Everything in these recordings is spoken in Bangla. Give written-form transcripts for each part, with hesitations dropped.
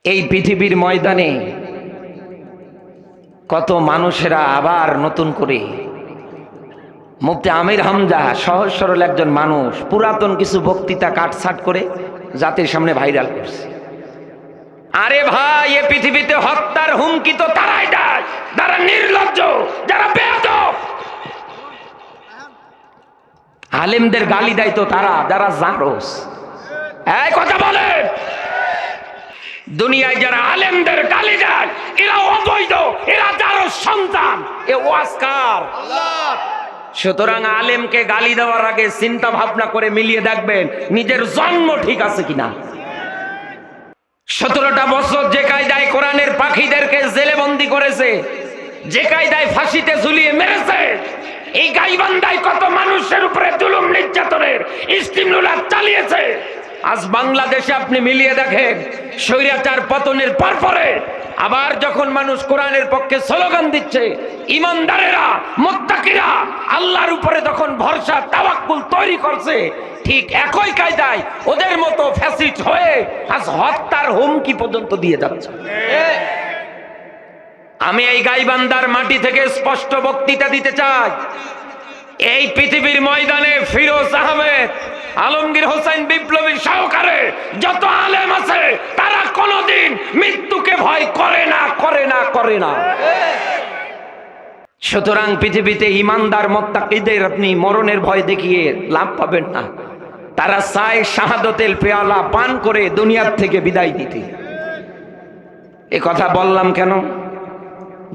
এই পৃথিবীর ময়দানে কত মানুষেরা আবার নতুন করে মুফতি আমির হামজা সহজ সরল একজন মানুষ পুরাতন কিছু বক্তৃতা কাটছাট করে জাতির সামনে ভাইরাল করছে। আরে ভাই, এই পৃথিবীতে হত্যার হুমকি তো তারাই দেয় যারা নির্লজ্জ, যারা বেয়াদব। আলেমদের গালি দেয় তো তারা যারা জারস। এই কথা বলে, দুনিয়ায় যারা আলেমদের গালি দেয় এরা অবৈধ, এরা জারস সন্তান, এ ওয়াজকার আল্লাহ। সুতরাং আলেমকে গালি দেওয়ার আগে চিন্তা ভাবনা করে মিলিয়ে দেখবেন নিজের জন্ম ঠিক আছে কিনা। 17টা বছর যে কায়দায় কোরআনের পাখিদেরকে জেলে বন্দী করেছে, যে কায়দায় ফাঁসিতে ঝুলিয়ে মেরেছে, এই গাইবান্ধায় কত মানুষের উপরে জুলুম নির্যাতনের স্টিমুলার চালিয়েছে। আজ বাংলাদেশে আপনি মিলিয়ে দেখেন, স্বৈরাচার পতনের পরে আবার যখন মানুষ কোরআনের পক্ষে স্লোগান দিচ্ছে, ইমানদারেরা মুত্তাকিরা আল্লাহর উপরে যখন ভরসা তাওয়াক্কুল তৈরি করছে, ঠিক একই কায়দায় ওদের মতো ফ্যাসিস্ট হয়ে আজ হত্যার হুমকি পর্যন্ত দিয়ে যাচ্ছে। আমি এই গাইবান্ধার মাটি থেকে স্পষ্ট বক্তৃতা দিতে চাই, এই পৃথিবীর ময়দানে ফিরোজ আহমেদ, আলমগীর হোসেন বিপ্লবী সহকারে যত আলেম আছে তারা কোনোদিন মৃত্যুকে ভয় করে না, করে না, করে না। সুতরাং পৃথিবীতে ইমানদার মুত্তাকিদের আপনি মরণের ভয় দেখিয়ে লাভ পাবেন না। তারা চায় শাহাদতের পেয়ালা পান করে দুনিয়ার থেকে বিদায় দিতে। এ কথা বললাম কেন?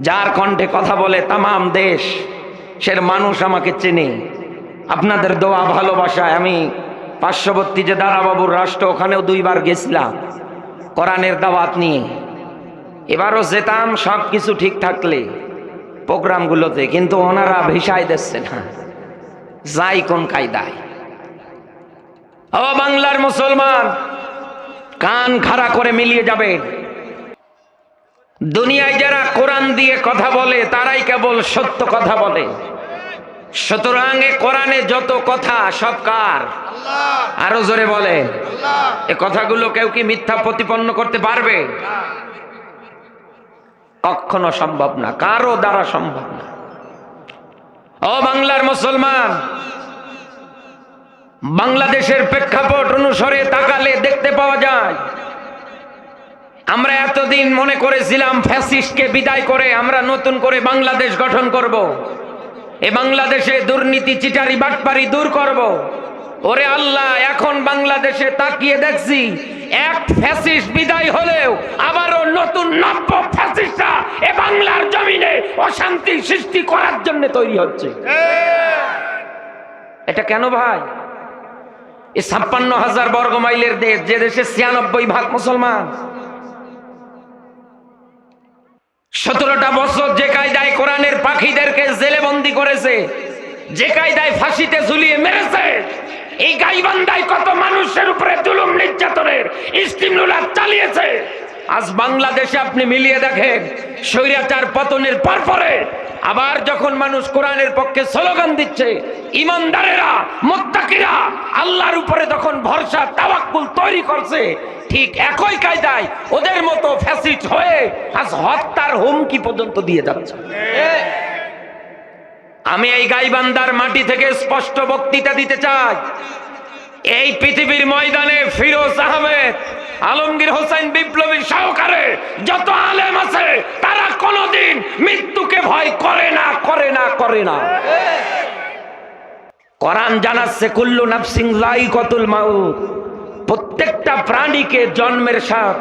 যার কণ্ঠে কথা বলে তামাম দেশ, সের মানুষ আমাকে চেনে। আপনাদের দোয়া ভালোবাসায় আমি পার্শ্ববর্তী যে দারাবাবুর রাষ্ট্র, ওখানেও 2 বার গেছিলাম কোরআনের দাওয়াত নিয়ে। এবারও যেতাম সব কিছু ঠিক থাকলে প্রোগ্রামগুলোতে, কিন্তু ওনারা ভিসায় দিচ্ছে না, যাই কোন কায়দায়। ও বাংলার মুসলমান, কান খাড়া করে মিলিয়ে যাবে। দুনিয়ায় যারা কোরআন দিয়ে কথা বলে তারাই কেবল সত্য কথা বলে। সুতরাং কোরআনে যত কথা সব কার? আরো জোরে বলে, এ কথাগুলো কেউ কি মিথ্যা প্রতিপন্ন করতে পারবে? কখনো সম্ভব না, কারো দ্বারা সম্ভব না। ও বাংলার মুসলমান, বাংলাদেশের প্রেক্ষাপট অনুসারে তাকালে দেখতে পাওয়া যায়, আমরা এতদিন মনে করেছিলাম ফ্যাসিস্টকে বিদায় করে আমরা নতুন করে বাংলাদেশ গঠন করব, এ বাংলাদেশে দুর্নীতি চিটারি বাটপারি দূর করব। ওরে আল্লাহ, এখন বাংলাদেশে তাকিয়ে দেখছি এক ফ্যাসিস্ট বিদায় হলেও আবারও নতুন নব্য ফ্যাসিস্টরা এ বাংলার জমিনে অশান্তি সৃষ্টি করার জন্য তৈরি হচ্ছে। এটা কেন ভাই? এই 56,000 বর্গ মাইলের দেশ, যে দেশে 96% মুসলমান, 17টা বছর যে কায়দায় কোরআনের পাখিদেরকে জেলে বন্দী করেছে, যে কায়দায় ফাঁসিতে ঝুলিয়ে মেরেছে, এই গাইবান্ধায় কত মানুষের উপরে জুলুম নির্যাতনের স্টিমুলার চালিয়েছে। আজ বাংলাদেশে আপনি মিলিয়ে দেখেন, স্বৈরাচার পতনের পরে আবার যখন মানুষ কোরআনের পক্ষে স্লোগান দিচ্ছে, ইমানদারেরা মুত্তাকিরা আল্লাহর উপরে যখন ভরসা তাওয়াক্কুল তৈরি করছে, ঠিক একই কায়দায় ওদের মতো ফ্যাসিস্ট হয়ে আজ হত্যার হুমকি পর্যন্ত দিয়ে যাচ্ছে। আমি এই গাইবান্ধার মাটি থেকে স্পষ্ট বক্তৃতা দিতে চাই, এই পৃথিবীর ময়দানে ফিরোজ আহমেদ, আলমগীর হোসেন বিপ্লবী সহকারে যত আলেম আছে তারা কোনোদিন মৃত্যুকে ভয় করে না, করে না, করে না। কোরআন জানাচ্ছে কুল্লু নাফসিন যায়িকাতুল মাউত, প্রত্যেকটা প্রাণীকে জন্মের স্বাদ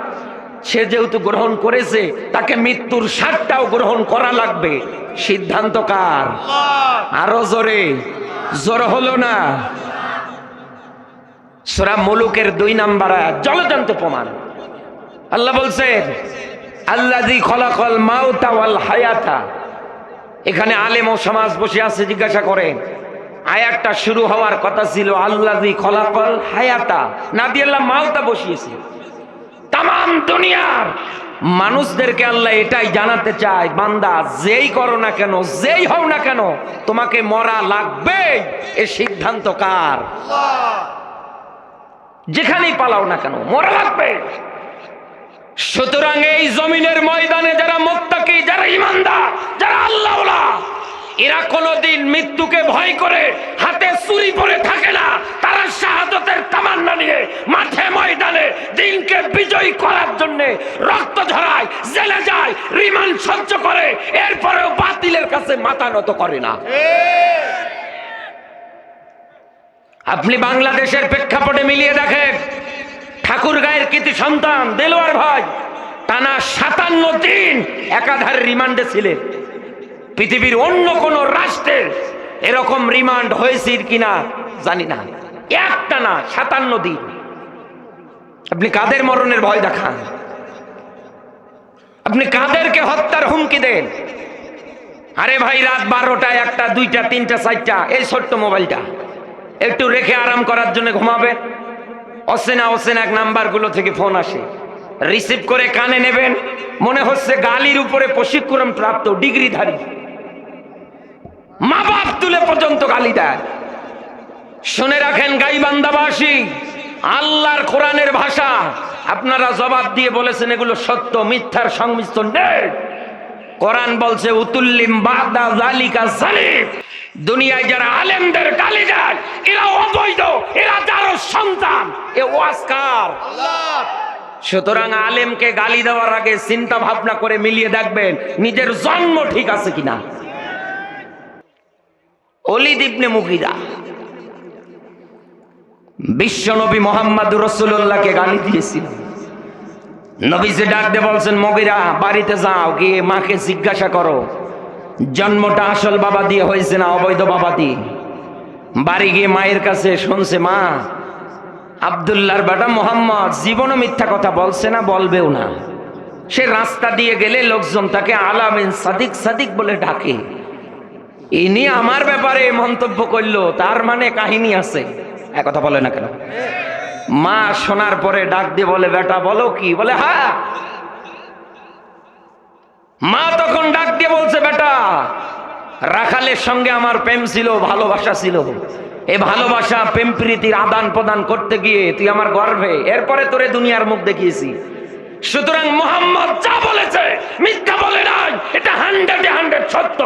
সে যেহেতু গ্রহণ করেছে, তাকে মৃত্যুর স্বাদটাও গ্রহণ করা লাগবে। সিদ্ধান্ত কার? আরো জোরে, জোর হলো না? সূরা মুলুকের 2 নম্বর আয়াত জলজন্ত প্রমাণ। আল্লাহ বলছেন আল্লাযী খলাকাল মাউতা ওয়াল হায়াতা। এখানে আলেম ও সমাজ বসে আছে, জিজ্ঞাসা করেন আয়াতটা শুরু হওয়ার কথা ছিল আল্লাযী খলাকাল হায়াতা, না দিয়ে আল্লাহ মাউতা বসিয়েছে। তাম দুনিয়ার মানুষদেরকে আল্লাহ এটাই জানাতে চায়, বান্দা যেই করো না কেন, যেই হও না কেন, তোমাকে মরা লাগবে। এ সিদ্ধান্ত কার? যেখানেই পালাও না কেন মরা লাগবে। সুতরাং এই জমিনের ময়দানে যারা মুত্তাকি, যারা ঈমানদার, যারা আল্লাহওয়ালা, এরা কোনোদিন মৃত্যুকে ভয় করে হাতে ছুরি পরে থাকে না। তারা শাহাদাতের তামান্না নিয়ে মাঠে ময়দানে দিনকে বিজয়ী করার জন্য রক্ত ঝরায়, জেলে যায়, রিমান্ড সহ্য করে, এরপরেও বাতিলের কাছে মাথা নত করে না। আপনি বাংলাদেশের প্রেক্ষাপটে মিলিয়ে দেখেন, ঠাকুরগাঁয়ের কৃতি সন্তান দেলোয়ার ভাই টানা 57 দিন একাধারে রিমান্ডে ছিলেন। পৃথিবীর অন্য কোন রাষ্ট্রের এরকম রিমান্ড হয়েছে কিনা জানি না, একটা না 57 দিন। আপনি কাদের মরণের ভয় দেখান? আপনি কাদেরকে হত্যার হুমকি দেন? আরে ভাই, রাত 12টা, 1টা, 2টা, 3টা, 4টা এই ছোট্ট মোবাইলটা একটু রেখে আরাম করার জন্য ঘুমাবে। অচেনা এক নাম্বারগুলো থেকে ফোন আসে, রিসিভ করে কানে নেবেন, মনে হচ্ছে গালির উপরে প্রশিক্ষণ প্রাপ্ত ডিগ্রিধারী, মা বাপ তুলে পর্যন্ত গালি দেয়। শুনে রাখেন গাইবান্ধাবাসী, আল্লাহর কোরআনের ভাষা আপনারা জবাব দিয়ে বলেছেন এগুলো সত্য, মিথ্যার সংমিশ্রণ নেই। কোরআন বলছে উতুল্লিম বাদা জালিকা জালিম। দুনিয়ায় যারা আলেমদের গালি দেয় এরা অবৈধ, এরা যার সন্তান, এ ওয়াজকার আল্লাহ। সুতরাং আলেমকে গালি দেওয়ার আগে চিন্তা ভাবনা করে মিলিয়ে দেখবেন নিজের জন্ম ঠিক আছে কিনা। ওলীদ ইবনে মুগীরা বিশ্বনবী মুহাম্মদুর রাসূলুল্লাহকে গালি দিয়েছিল। নবীজি ডাক দিয়ে বলছেন, মুগীরা বাড়িতে যাও, গিয়ে মাকে জিজ্ঞাসা করো জন্মটা আসল বাবা দিয়ে হয়েছে না অবৈধ বাবা দিয়ে। বাড়ি গিয়ে মায়ের কাছে শুনছে, মা আব্দুল্লাহর বেটা মোহাম্মদ জীবনও মিথ্যা কথা বলছে না, বলবেও না। সে রাস্তা দিয়ে গেলে লোকজন তাকে আলামিন সাদিক সাদিক বলে ডাকে। ইনি আমার ব্যাপারে মন্তব্য করলো, তার মানে কাহিনী আছে। একথা বলে না কেন? মা শোনার পরে ডাক দিয়ে বলে, বেটা বলো কি? বলে হ্যাঁ। মা তখন ডাক দিয়ে বলছে, বেটা রাখালের সঙ্গে আমার প্রেম ছিল, ভালোবাসা ছিল। এই ভালোবাসা প্রেম প্রীতির আদান প্রদান করতে গিয়ে তুই আমার গর্ভে, এরপরে তোরে দুনিয়ার মুখ দেখিয়েছি। সুতরাং মুহাম্মদ যা বলেছে মিথ্যা বলে নাই, এটা 100% সত্য।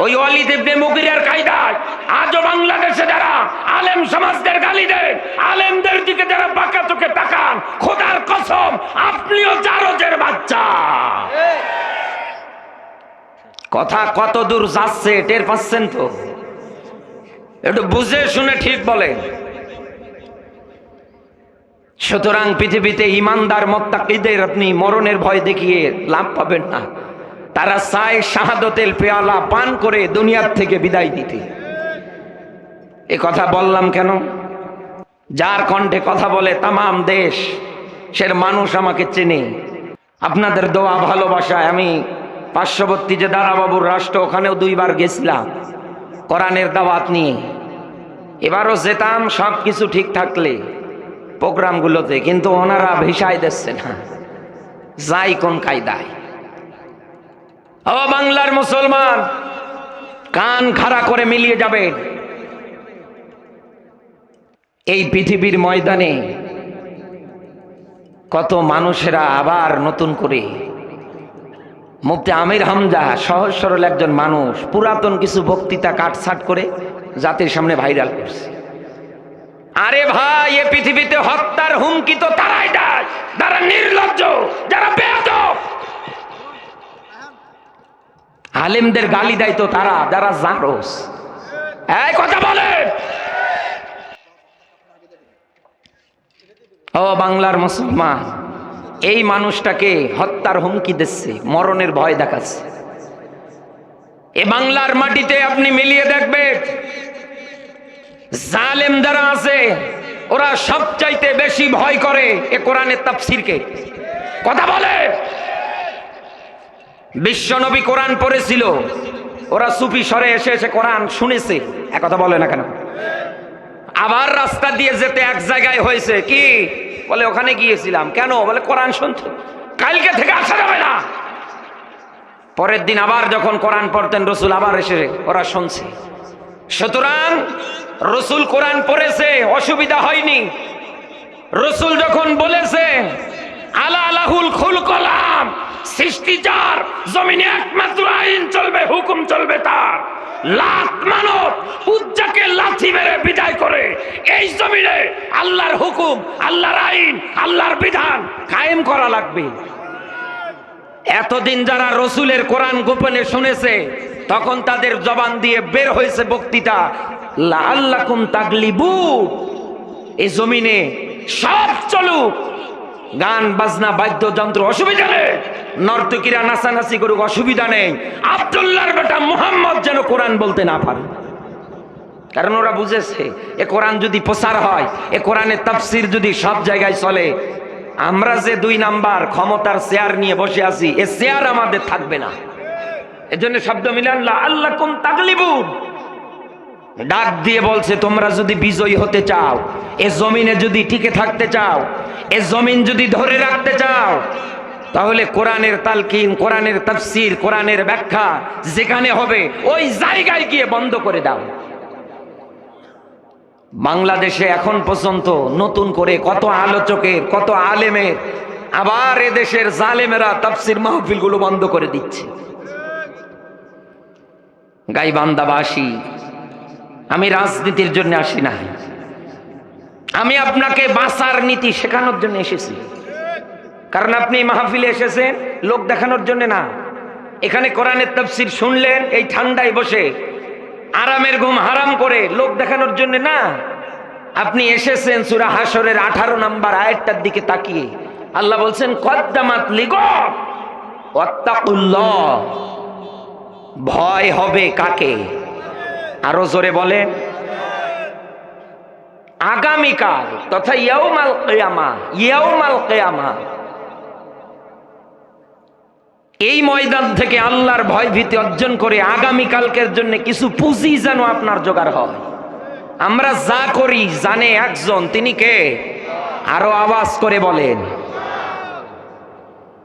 ওই ওলীদ ইবনে মুগীরার কায়দায় আজও বাংলাদেশে যারা আলেম সমাজদের গালি দেয়, আলেমদের দিকে যারা বাঁকা চোখে তাকান, খোদার কসম আপনিও জারজের বাচ্চা। কথা কত দূর যাচ্ছে টের পাচ্ছেন তো? একটু বুঝে শুনে ঠিক বলে। সুতরাং পৃথিবীতে ইমানদার মুত্তাকিদের আপনি মরণের ভয় দেখিয়ে লাভ পাবেন না। তারা চায় শাহাদাতের পেয়ালা পান করে দুনিয়ার থেকে বিদায় দিতে। এ কথা বললাম কেন? যার কণ্ঠে কথা বলে তামাম দেশ, সের মানুষ আমাকে চেনে। আপনাদের দোয়া ভালোবাসায় আমি পার্শ্ববর্তী যে দারাবাবুর রাষ্ট্র, ওখানেও 2 বার গেছিলাম কোরআনের দাওয়াত নিয়ে। এবারও যেতাম সব কিছু ঠিক থাকলে প্রোগ্রামগুলোতে, কিন্তু ওনারা ভিসায় দিচ্ছে না, যাই কোন কায়দায়। ও বাংলার মুসলমান, কান খাড়া করে মিলিয়ে যাবেন। এই পৃথিবীর ময়দানে কত মানুষেরা আবার নতুন করে, মুফতি আমির হামজা সহজ সরল একজন মানুষ, পুরাতন কিছু বক্তৃতা কাটছাট করে জাতির সামনে ভাইরাল করছে। আরে ভাই, এ পৃথিবীতে হত্যার হুমকি তো তারাই দেয় যারা নির্লজ্জ, যারা বেয়াদব। আলেমদের গালি দেয় তো তারা যারা জারজ। এই কথা বলে। ও বাংলার মুসলমান, এই মানুষটাকে হত্যার হুমকি দিচ্ছে, মরণের ভয় দেখাচ্ছে। এ বাংলার মাটিতে আপনি মিলিয়ে দেখবেন, জালেম যারা আছে ওরা সবচাইতে বেশি ভয় করে এ কোরআনের তাফসীরকে। কথা বলে। বিশ্বনবী কোরআন পড়েছিল, ওরা সুফি সরে এসে এসে কোরআন শুনেছে। একথা বলে না কেন? আবার রাস্তা দিয়ে যেতে এক জায়গায় হয়েছে কি, বলে ওখানে গিয়েছিলাম। কেন? বলে কোরআন শুনতে, কালকে থেকে আসা যাবে না। পরের দিন আবার যখন কোরআন পড়তেন রসুল, আবার এসে ওরা শুনছে। সুতরাং রসুল কোরআন পড়েছে, অসুবিধা হয়নি। রসুল যখন বলেছে আলা লাহুল খুলকলাম, সৃষ্টি যার, জমিনে একমাত্র আইন চলবে, হুকুম চলবে তার। লাখ মানব উজ্জাকে লাথি মেরে বিদায় করে এই জমিনে আল্লাহর হুকুম, আল্লাহর আইন, আল্লাহর বিধান কায়েম করা লাগবে। এতদিন যারা রসুলের কোরআন গোপনে শুনেছে, তখন তাদের জবান দিয়ে বের হয়েছে বক্তৃতা, লাআল্লাকুম তাগলিবুন, এই জমিনে সব চলুক, গান বাজনা বাদ্যযন্ত্র অসুবিধা নেই, নর্তকীরা নাচানাচি করুক অসুবিধা নেই, আব্দুল্লাহর বেটা মুহাম্মদ যেন কোরআন বলতে না পারে। কারণ ওরা বুঝেছে এ কোরআন যদি প্রচার হয়, এ কোরআনের তাফসীর যদি সব জায়গায় চলে, আমরা যে 2 নাম্বার ক্ষমতার চেয়ার নিয়ে বসে আছি, এ চেয়ার আমাদের থাকবে না। এজন্য শব্দ মিলান লাআল্লাকুম তাগলিবুন, ডাক দিয়ে বলছে তোমরা যদি বিজয়ী হতে চাও, এ জমিনে যদি টিকে থাকতে চাও, এ জমিন যদি ধরে রাখতে চাও, তাহলে কোরআনের তালকিন, কোরআনের তাফসীর, কোরআনের ব্যাখ্যা যেখানে হবে ওই জায়গায় গিয়ে বন্ধ করে দাও। বাংলাদেশে এখন পর্যন্ত নতুন করে কত আলোচকের, কত আলেমের, আবার এদেশের জালেমেরা তাফসীর মাহফিলগুলো বন্ধ করে দিচ্ছে। গাইবান্ধাবাসী, আমি রাজনীতির জন্য আসি না, আমি আপনাকে বাঁচার নীতি শেখানোর জন্য এসেছি। কারণ আপনি মাহফিলে এসেছেন লোক দেখানোর জন্য না, এখানে কোরআনের তাফসীর শুনলেন এই ঠান্ডায় বসে, আরামের ঘুম হারাম করে লোক দেখানোর জন্য না। আপনি এসেছেন সূরা হাশরের 18 নম্বর আয়াতটার দিকে তাকিয়ে, আল্লাহ বলছেন কদ্দামাত লিগত ওয়াত্তাকুল্লাহ, ভয় হবে কাকে? আরো জোরে বলেন, আগামীকাল তথা ইয়াউমাল কিয়ামা, ইয়াউমাল কিয়ামা, এই ময়দান থেকে আল্লাহর ভয় ভীতি অর্জন করে আগামীকালকের জন্য কিছু পুঁজি যেন আপনার জোগাড় হয়। আমরা যা করি জানে একজন, তিনি কে? আরো আওয়াজ করে বলেন।